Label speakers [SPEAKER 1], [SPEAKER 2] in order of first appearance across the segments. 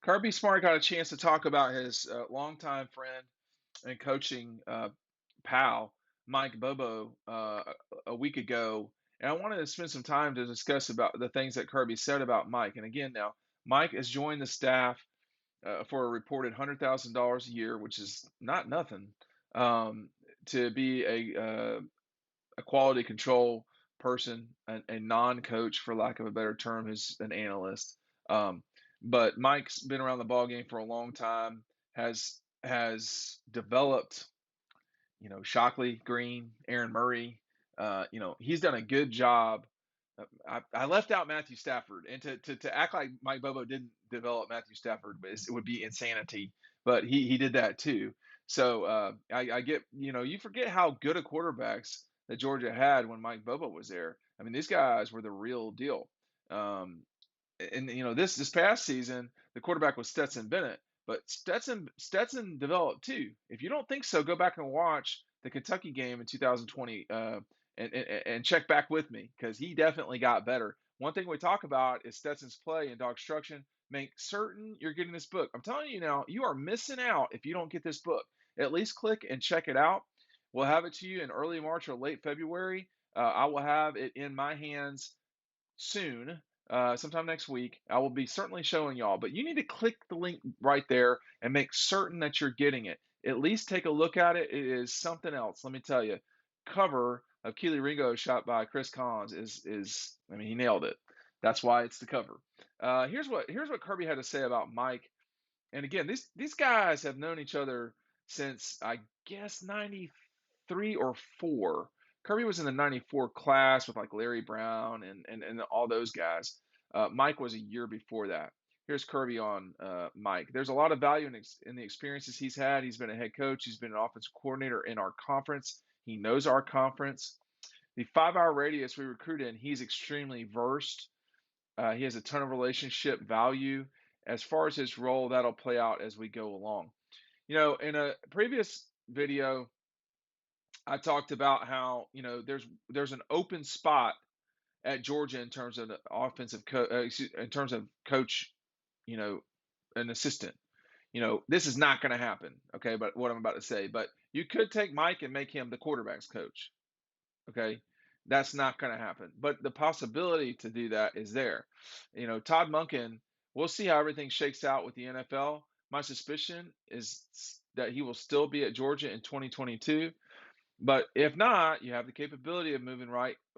[SPEAKER 1] Kirby Smart got a chance to talk about his longtime friend and coaching pal, Mike Bobo, a week ago. And I wanted to spend some time to discuss about the things that Kirby said about Mike. And again, now, Mike has joined the staff for a reported $100,000 a year, which is not nothing, um, to be a quality control person, a non-coach, for lack of a better term, who's an analyst. Um, but Mike's been around the ball game for a long time, has developed, Shockley, Green, Aaron Murray. He's done a good job. I left out Matthew Stafford, and to act like Mike Bobo didn't develop Matthew Stafford, it would be insanity. But he did that too. So I get, you forget how good a quarterbacks that Georgia had when Mike Bobo was there. I mean, these guys were the real deal. Um, and this past season, the quarterback was Stetson Bennett, but Stetson developed too. If you don't think so, go back and watch the Kentucky game in 2020, and check back with me, because he definitely got better. One thing we talk about is Stetson's play and DAWGSTRUCTION. Make certain you're getting this book. I'm telling you now, you are missing out if you don't get this book. At least click and check it out. We'll have it to you in early March or late February. I will have it in my hands soon, sometime next week. I will be certainly showing y'all, but you need to click the link right there and make certain that you're getting it. At least take a look at it. It is something else. Let me tell you. Cover of Keely Ringo shot by Chris Collins is I mean, he nailed it. That's why it's the cover. Here's what Kirby had to say about Mike. And again, these guys have known each other since, I guess, 93 or 4. Kirby was in the 94 class with like Larry Brown and all those guys. Mike was a year before that. Here's Kirby on Mike. There's a lot of value in the experiences he's had. He's been a head coach. He's been an offensive coordinator in our conference. He knows our conference. The 5-hour radius we recruit in, he's extremely versed. He has a ton of relationship value. As far as his role, that'll play out as we go along. In a previous video, I talked about how there's an open spot at Georgia in terms of the in terms of coach, you know, an assistant. This is not going to happen. Okay, but what I'm about to say, but you could take Mike and make him the quarterback's coach. Okay, that's not going to happen. But the possibility to do that is there. Todd Monken. We'll see how everything shakes out with the NFL. My suspicion is that he will still be at Georgia in 2022. But if not, you have the capability of moving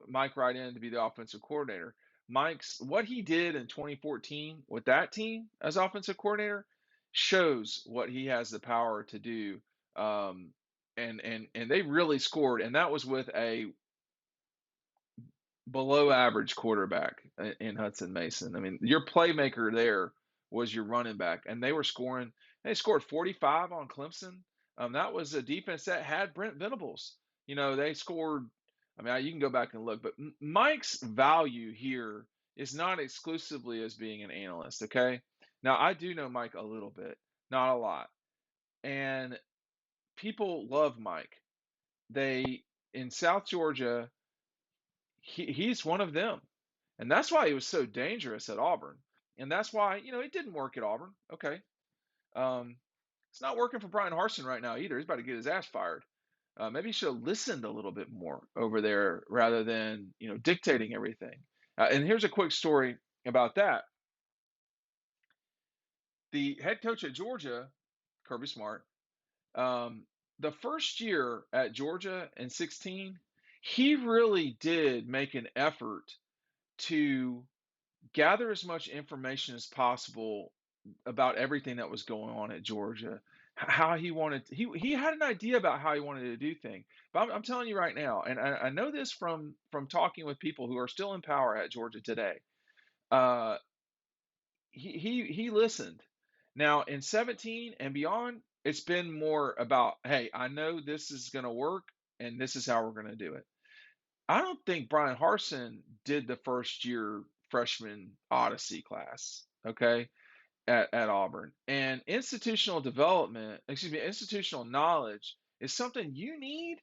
[SPEAKER 1] Mike right in to be the offensive coordinator. Mike's what he did in 2014 with that team as offensive coordinator shows what he has the power to do. And they really scored, and that was with a below average quarterback in Hudson Mason. I mean, your playmaker there was your running back, and they were scoring. They scored 45 on Clemson. That was a defense that had Brent Venables. They scored. I mean, you can go back and look, but Mike's value here is not exclusively as being an analyst. Okay, now I do know Mike a little bit, not a lot, and people love Mike. They in South Georgia, he's one of them. And that's why he was so dangerous at Auburn. And that's why, it didn't work at Auburn. Okay. Um, it's not working for Brian Harsin right now either. He's about to get his ass fired. Maybe he should have listened a little bit more over there rather than, dictating everything. And here's a quick story about that. The head coach at Georgia, Kirby Smart, um, the first year at Georgia in 16, he really did make an effort to gather as much information as possible about everything that was going on at Georgia. How he had an idea about how he wanted to do things. But I'm telling you right now, and I know this from talking with people who are still in power at Georgia today. Uh, he listened. Now in 17 and beyond, it's been more about, hey, I know this is going to work, and this is how we're going to do it. I don't think Brian Harsin did the first year freshman Odyssey class, okay, at Auburn. And institutional knowledge is something you need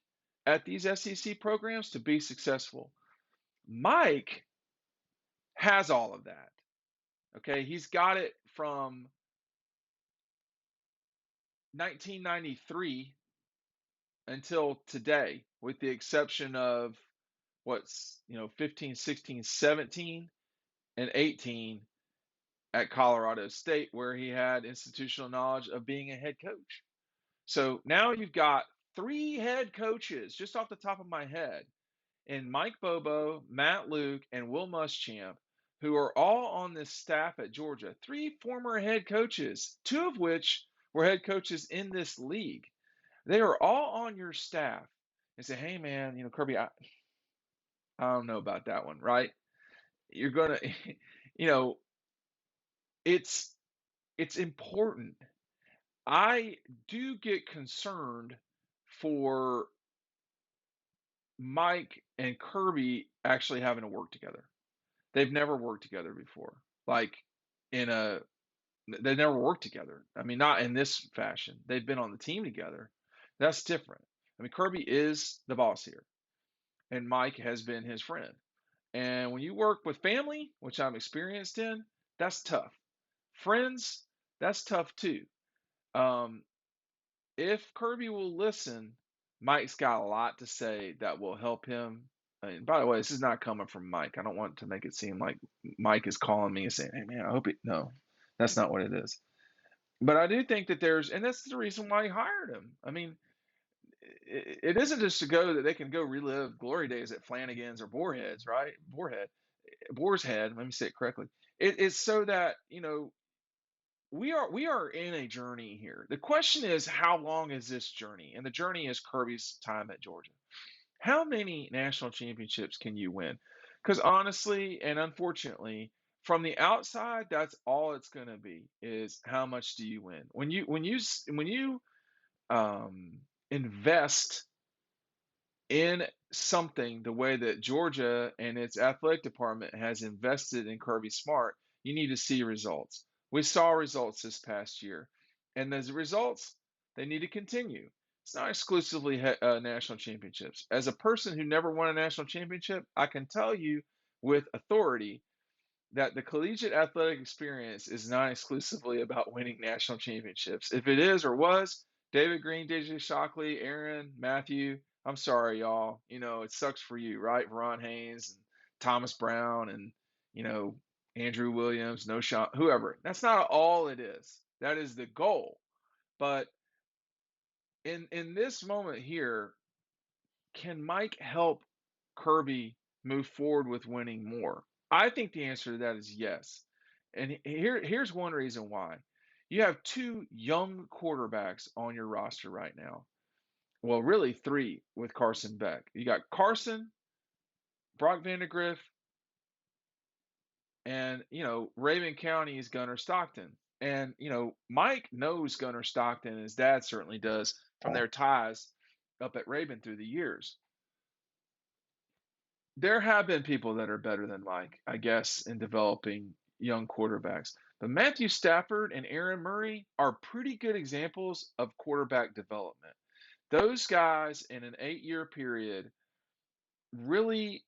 [SPEAKER 1] at these SEC programs to be successful. Mike has all of that. Okay, he's got it from 1993 until today, with the exception of what's 15, 16, 17, and 18 at Colorado State, where he had institutional knowledge of being a head coach. So now you've got three head coaches just off the top of my head, and Mike Bobo, Matt Luke, and Will Muschamp, who are all on this staff at Georgia. Three former head coaches, two of which were head coaches in this league. They are all on your staff and say, hey, man, Kirby, I don't know about that one, right? You're going to, you know, it's important. I do get concerned for Mike and Kirby actually having to work together. They've never worked together before. Like in a they never worked together. I mean, not in this fashion. They've been on the team together. That's different. I mean, Kirby is the boss here, and Mike has been his friend. And when you work with family, which I'm experienced in, that's tough. Friends, that's tough too. Um, if Kirby will listen, Mike's got a lot to say that will help him. And by the way, this is not coming from Mike. I don't want to make it seem like Mike is calling me and saying, "Hey, man, I hope it." No, that's not what it is. But I do think that and that's the reason why he hired him. I mean, it isn't just to go that they can go relive glory days at Flanagan's or Boarhead's, right? Boar's Head. Let me say it correctly. It's so that we are in a journey here. The question is, how long is this journey? And the journey is Kirby's time at Georgia. How many national championships can you win? Because honestly and unfortunately, from the outside, that's all it's going to be is how much do you win? When you um, invest in something the way that Georgia and its athletic department has invested in Kirby Smart, you need to see results. We saw results this past year, and those results they need to continue. It's not exclusively national championships. As a person who never won a national championship, I can tell you with authority that the collegiate athletic experience is not exclusively about winning national championships. If it is or was, David Green, DJ Shockley, Aaron, Matthew, I'm sorry, y'all. It sucks for you, right? Ron Haynes and Thomas Brown and, you know, Andrew Williams, no shot, whoever. That's not all it is. That is the goal. But in this moment here, can Mike help Kirby move forward with winning more? I think the answer to that is yes. And here's one reason why. You have two young quarterbacks on your roster right now. Well, really three with Carson Beck. You got Carson, Brock Vandegrift, and Raven County's Gunnar Stockton. And Mike knows Gunnar Stockton, and his dad certainly does from their ties up at Raven through the years. There have been people that are better than Mike, I guess, in developing young quarterbacks. But Matthew Stafford and Aaron Murray are pretty good examples of quarterback development. Those guys in an 8-year period really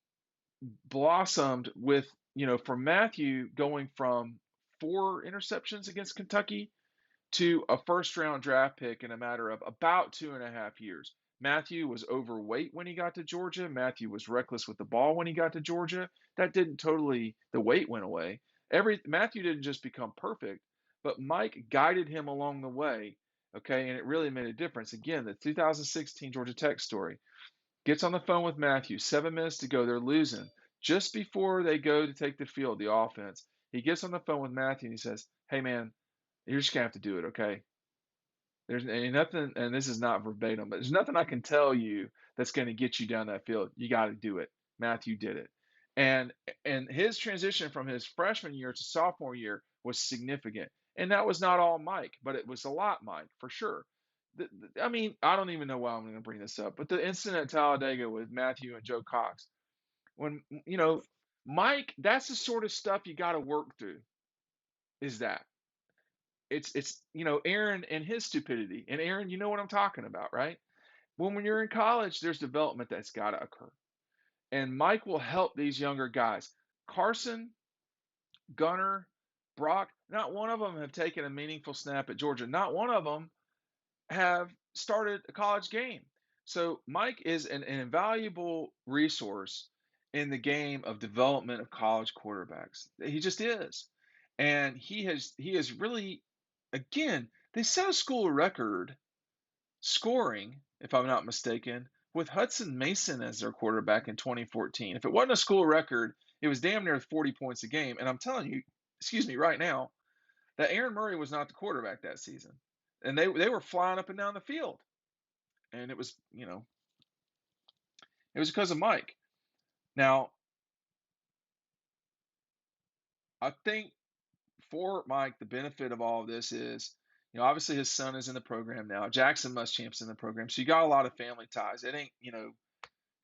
[SPEAKER 1] blossomed with, for Matthew going from 4 interceptions against Kentucky to a first round draft pick in a matter of about 2.5 years. Matthew was overweight when he got to Georgia. Matthew was reckless with the ball when he got to Georgia. That didn't totally, the weight went away. Matthew didn't just become perfect, but Mike guided him along the way. Okay, and it really made a difference. Again, the 2016 Georgia Tech story. Gets on the phone with Matthew. 7 minutes to go. They're losing. Just before they go to take the field, the offense, he gets on the phone with Matthew and he says, "Hey, man, you're just going to have to do it, okay? There's ain't nothing," and this is not verbatim, but there's nothing I can tell you that's going to get you down that field. You got to do it. Matthew did it. And his transition from his freshman year to sophomore year was significant. And that was not all Mike, but it was a lot Mike, for sure. I mean, I don't even know why I'm going to bring this up, but the incident at Talladega with Matthew and Joe Cox, when, Mike, that's the sort of stuff you got to work through, is that. It's Aaron and his stupidity. And Aaron, you know what I'm talking about, right? When you're in college, there's development that's got to occur. And Mike will help these younger guys. Carson, Gunner, Brock, not one of them have taken a meaningful snap at Georgia. Not one of them have started a college game. So Mike is an invaluable resource in the game of development of college quarterbacks. He just is. And he has really, again, they set a school record scoring, if I'm not mistaken, with Hudson Mason as their quarterback in 2014. If it wasn't a school record, it was damn near 40 points a game. And I'm telling you, excuse me, right now, that Aaron Murray was not the quarterback that season. And they were flying up and down the field. And it was, it was because of Mike. Now, I think for Mike, the benefit of all of this is, obviously his son is in the program now. Jackson Muschamp's in the program. So you got a lot of family ties. It ain't,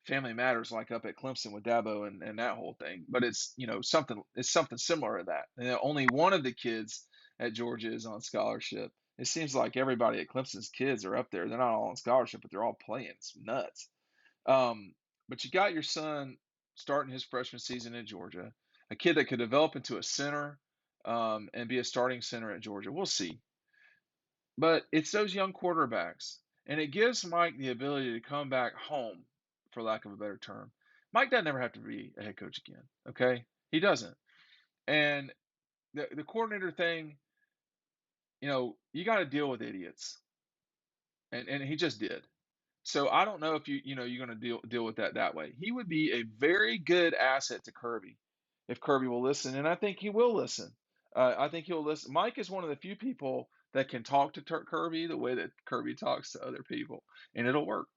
[SPEAKER 1] Family Matters like up at Clemson with Dabo and that whole thing. But it's something similar to that. And only one of the kids at Georgia is on scholarship. It seems like everybody at Clemson's kids are up there. They're not all on scholarship, but they're all playing. It's nuts. But you got your son starting his freshman season at Georgia, a kid that could develop into a center and be a starting center at Georgia. We'll see. But it's those young quarterbacks, and it gives Mike the ability to come back home, for lack of a better term. Mike doesn't ever have to be a head coach again. Okay, he doesn't. And the coordinator thing, you got to deal with idiots, and he just did. So I don't know if you're going to deal with that way. He would be a very good asset to Kirby if Kirby will listen, and I think he will listen. I think he'll listen. Mike is one of the few people that can talk to Kirby the way that Kirby talks to other people, and it'll work.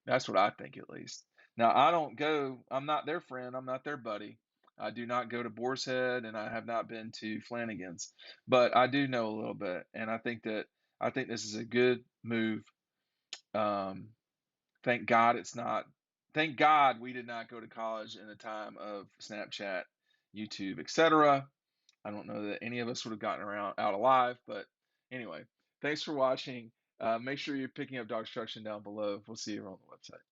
[SPEAKER 1] That's what I think, at least. Now I don't go. I'm not their friend. I'm not their buddy. I do not go to Boar's Head, and I have not been to Flanagan's, but I do know a little bit, and I think this is a good move. Um, Thank God it's not. Thank God we did not go to college in the time of Snapchat, YouTube, etc. I don't know that any of us would have gotten around out alive, but anyway, thanks for watching. Make sure you're picking up DAWGSTRUCTION down below. We'll see you on the website.